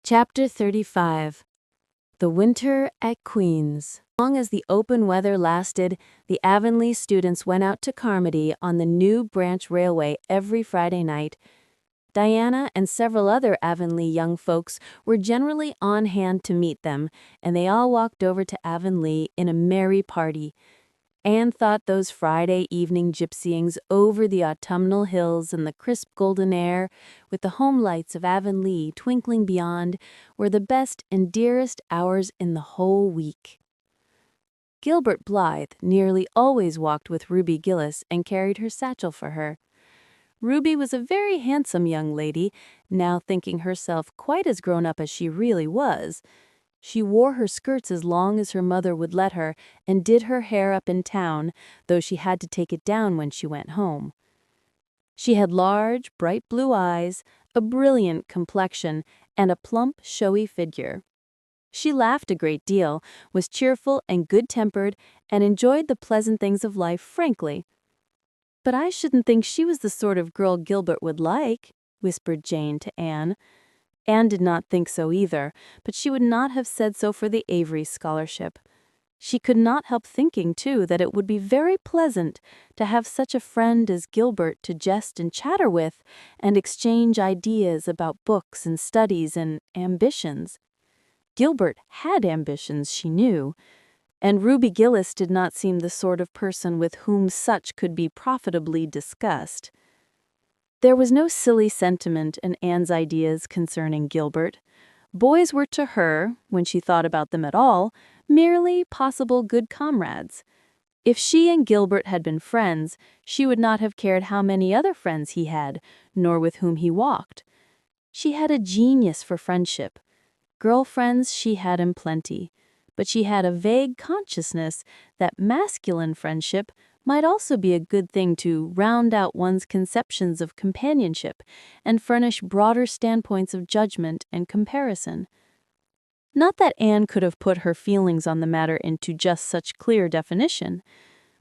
Chapter 35. The Winter at Queen's. As long as the open weather lasted, the Avonlea students went out to Carmody on the new branch railway every Friday night. Diana and several other Avonlea young folks were generally on hand to meet them, and they all walked over to Avonlea in a merry party. Anne thought those Friday evening gypsyings over the autumnal hills and the crisp golden air, with the home lights of Avonlea twinkling beyond, were the best and dearest hours in the whole week. Gilbert Blythe nearly always walked with Ruby Gillis and carried her satchel for her. Ruby was a very handsome young lady, now thinking herself quite as grown up as she really was. She wore her skirts as long as her mother would let her and did her hair up in town, though she had to take it down when she went home. She had large, bright blue eyes, a brilliant complexion, and a plump, showy figure. She laughed a great deal, was cheerful and good-tempered, and enjoyed the pleasant things of life frankly. "But I shouldn't think she was the sort of girl Gilbert would like," whispered Jane to Anne. Anne did not think so either, but she would not have said so for the Avery scholarship. She could not help thinking, too, that it would be very pleasant to have such a friend as Gilbert to jest and chatter with, and exchange ideas about books and studies and ambitions. Gilbert had ambitions, she knew, and Ruby Gillis did not seem the sort of person with whom such could be profitably discussed. There was no silly sentiment in Anne's ideas concerning Gilbert. Boys were to her, when she thought about them at all, merely possible good comrades. If she and Gilbert had been friends, she would not have cared how many other friends he had, nor with whom he walked. She had a genius for friendship. Girl-friends she had in plenty, but she had a vague consciousness that masculine friendship might also be a good thing to round out one's conceptions of companionship and furnish broader standpoints of judgment and comparison. Not that Anne could have put her feelings on the matter into just such clear definition,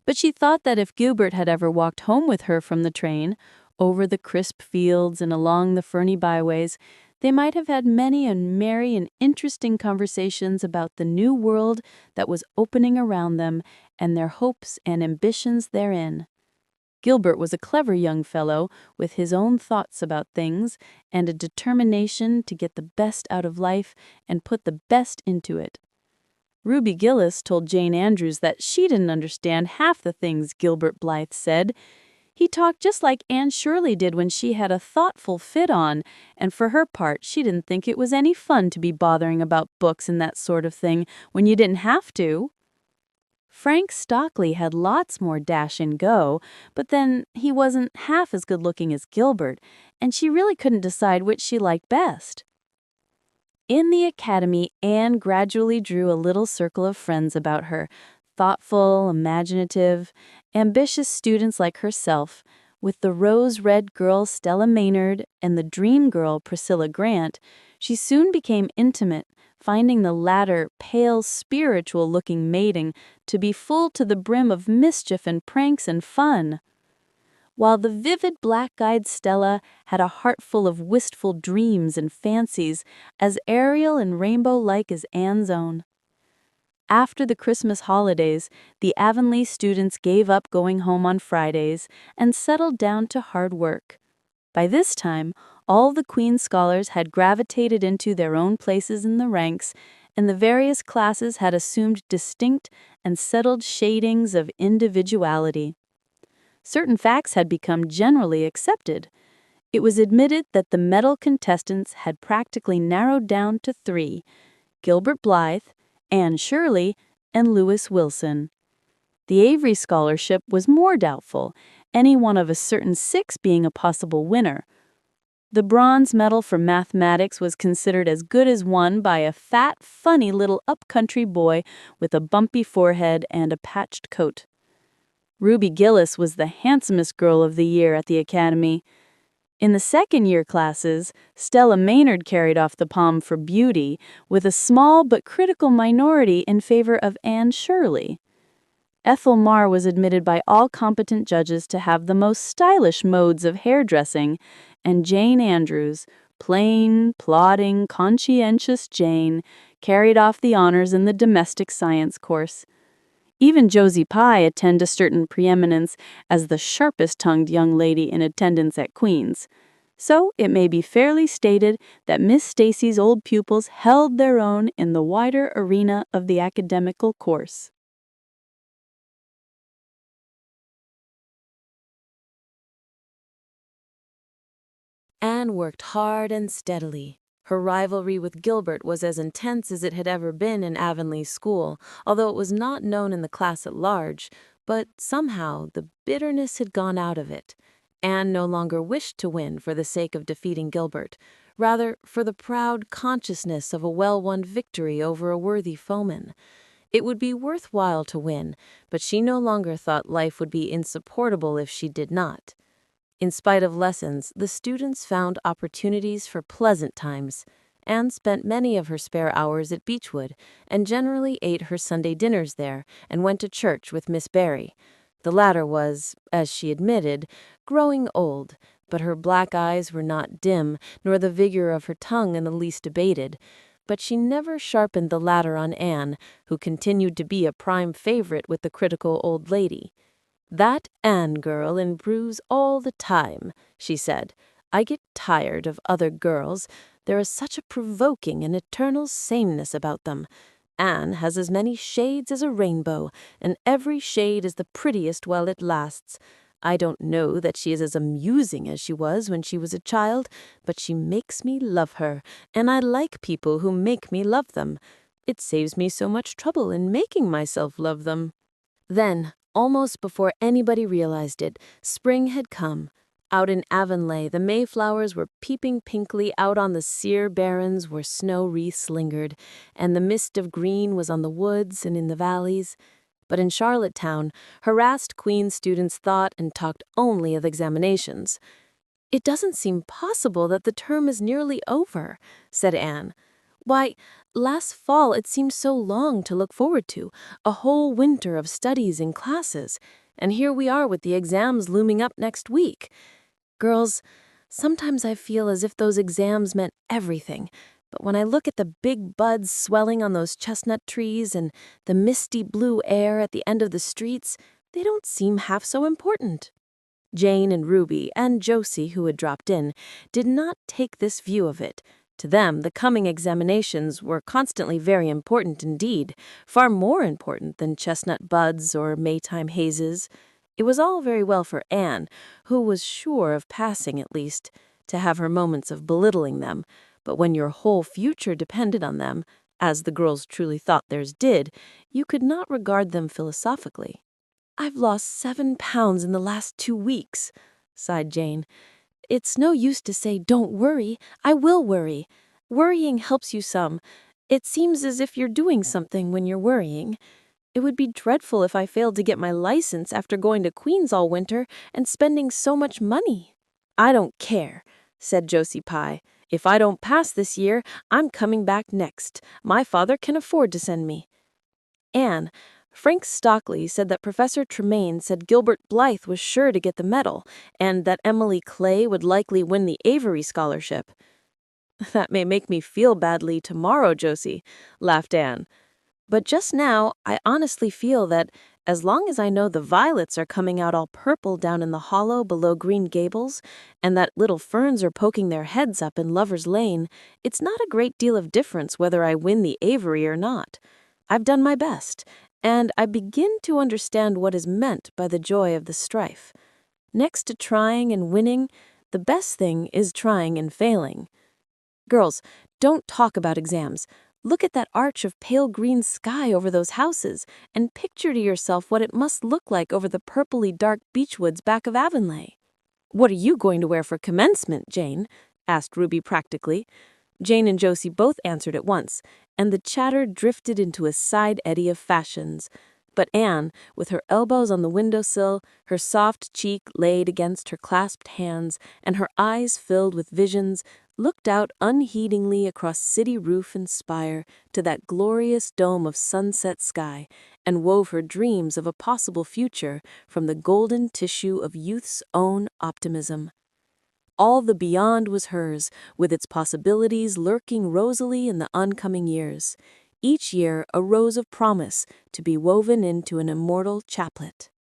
but she thought that if Gilbert had ever walked home with her from the train, over the crisp fields and along the ferny byways, they might have had many and merry and interesting conversations about the new world that was opening around them and their hopes and ambitions therein. Gilbert was a clever young fellow with his own thoughts about things and a determination to get the best out of life and put the best into it. Ruby Gillis told Jane Andrews that she didn't understand half the things Gilbert Blythe said. He talked just like Anne Shirley did when she had a thoughtful fit on, and for her part she didn't think it was any fun to be bothering about books and that sort of thing when you didn't have to. Frank Stockley had lots more dash and go, but then he wasn't half as good-looking as Gilbert, and she really couldn't decide which she liked best. In the academy, Anne gradually drew a little circle of friends about her, thoughtful, imaginative, ambitious students like herself, with the rose-red girl Stella Maynard and the dream girl Priscilla Grant. She soon became intimate, finding the latter pale, spiritual-looking maiden to be full to the brim of mischief and pranks and fun, while the vivid black-eyed Stella had a heart full of wistful dreams and fancies, as aerial and rainbow-like as Anne's own. After the Christmas holidays, the Avonlea students gave up going home on Fridays and settled down to hard work. By this time, all the Queen scholars had gravitated into their own places in the ranks, and the various classes had assumed distinct and settled shadings of individuality. Certain facts had become generally accepted. It was admitted that the medal contestants had practically narrowed down to three: Gilbert Blythe, Anne Shirley, and Lewis Wilson. The Avery scholarship was more doubtful, any one of a certain six being a possible winner. The bronze medal for mathematics was considered as good as won by a fat, funny little up-country boy with a bumpy forehead and a patched coat. Ruby Gillis was the handsomest girl of the year at the academy. In the second-year classes, Stella Maynard carried off the palm for beauty, with a small but critical minority in favor of Anne Shirley. Ethel Marr was admitted by all competent judges to have the most stylish modes of hairdressing, and Jane Andrews, plain, plodding, conscientious Jane carried off the honors in the domestic science course. Even Josie Pye attained a certain preeminence as the sharpest-tongued young lady in attendance at Queen's. So it may be fairly stated that Miss Stacy's old pupils held their own in the wider arena of the academical course. Anne worked hard and steadily. Her rivalry with Gilbert was as intense as it had ever been in Avonlea school, although it was not known in the class at large, but somehow the bitterness had gone out of it. Anne no longer wished to win for the sake of defeating Gilbert, rather for the proud consciousness of a well-won victory over a worthy foeman. It would be worthwhile to win, but she no longer thought life would be insupportable if she did not. In spite of lessons, the students found opportunities for pleasant times. Anne spent many of her spare hours at Beechwood, and generally ate her Sunday dinners there, and went to church with Miss Barry. The latter was, as she admitted, growing old, but her black eyes were not dim, nor the vigor of her tongue in the least abated. But she never sharpened the latter on Anne, who continued to be a prime favorite with the critical old lady. "That Anne girl improves all the time," she said. "I get tired of other girls. There is such a provoking and eternal sameness about them. Anne has as many shades as a rainbow, and every shade is the prettiest while it lasts. I don't know that she is as amusing as she was when she was a child, but she makes me love her, and I like people who make me love them. It saves me so much trouble in making myself love them." Then, almost before anybody realized it, spring had come. Out in Avonlea, the Mayflowers were peeping pinkly out on the sere barrens where snow wreaths lingered, and the mist of green was on the woods and in the valleys. But in Charlottetown, harassed Queen's students thought and talked only of examinations. "It doesn't seem possible that the term is nearly over," said Anne. "Why, last fall it seemed so long to look forward to, a whole winter of studies in classes, and here we are with the exams looming up next week. Girls, sometimes I feel as if those exams meant everything, but when I look at the big buds swelling on those chestnut trees and the misty blue air at the end of the streets, they don't seem half so important." Jane and Ruby, and Josie, who had dropped in, did not take this view of it. To them, the coming examinations were constantly very important indeed, far more important than chestnut buds or Maytime hazes. It was all very well for Anne, who was sure of passing at least, to have her moments of belittling them, but when your whole future depended on them, as the girls truly thought theirs did, you could not regard them philosophically. "I've lost 7 pounds in the last 2 weeks," sighed Jane. "It's no use to say, 'Don't worry.' I will worry. Worrying helps you some. It seems as if you're doing something when you're worrying. It would be dreadful if I failed to get my license after going to Queen's all winter and spending so much money." "I don't care," said Josie Pye. "If I don't pass this year, I'm coming back next. My father can afford to send me." "Anne, Frank Stockley said that Professor Tremaine said Gilbert Blythe was sure to get the medal, and that Emily Clay would likely win the Avery scholarship." "That may make me feel badly tomorrow, Josie," laughed Anne. "But just now, I honestly feel that, as long as I know the violets are coming out all purple down in the hollow below Green Gables, and that little ferns are poking their heads up in Lover's Lane, it's not a great deal of difference whether I win the Avery or not. I've done my best, and I begin to understand what is meant by the joy of the strife. Next to trying and winning, the best thing is trying and failing. Girls, don't talk about exams. Look at that arch of pale green sky over those houses, and picture to yourself what it must look like over the purpley dark beechwoods back of Avonlea." "What are you going to wear for commencement, Jane?" asked Ruby practically. Jane and Josie both answered at once, and the chatter drifted into a side eddy of fashions. But Anne, with her elbows on the windowsill, her soft cheek laid against her clasped hands, and her eyes filled with visions, looked out unheedingly across city roof and spire to that glorious dome of sunset sky, and wove her dreams of a possible future from the golden tissue of youth's own optimism. All the beyond was hers, with its possibilities lurking rosily in the oncoming years. Each year a rose of promise to be woven into an immortal chaplet.